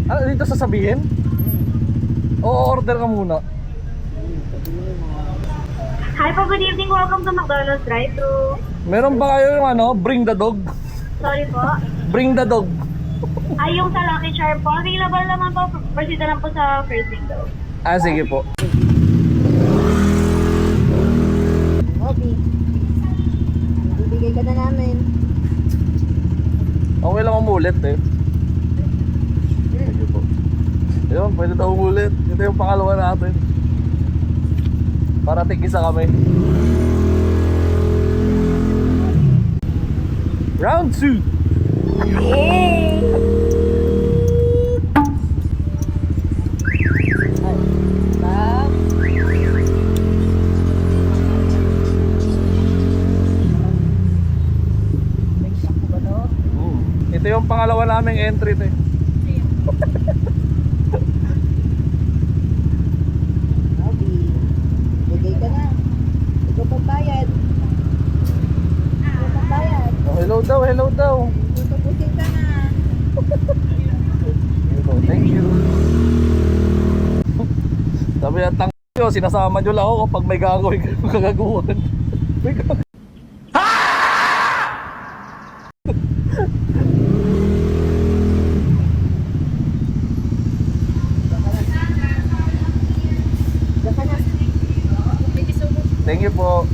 Ano dito sasabihin? O order ka muna. Hi po, good evening. Welcome to McDonald's drive-thru. Meron ba kayo yung ano, bring the dog? Sorry po. Bring the dog. Ay, yung sa Lucky Charm po. Available naman po. Proceed na lang po sa first window. Ah, sige po. Bobby, bibigay ka na namin. Okay lang umulit eh. Sige po. Yun, pwede daw umulit. Ito yung pangalawa natin. Para tig-isa kami. Round 2. Ito yung pangalawa naming entry to eh. Bobby, bigay ka na. Ikaw pagbayad. Ikaw pagbayad. Oh, hello daw, hello daw. Tutubusin ka na. Thank you. Sabi ng tang nyo, sinasama nyo lang ako kapag may gagawin kayong kagaguhan. May gagawin. Diyan ka na. Thank you po.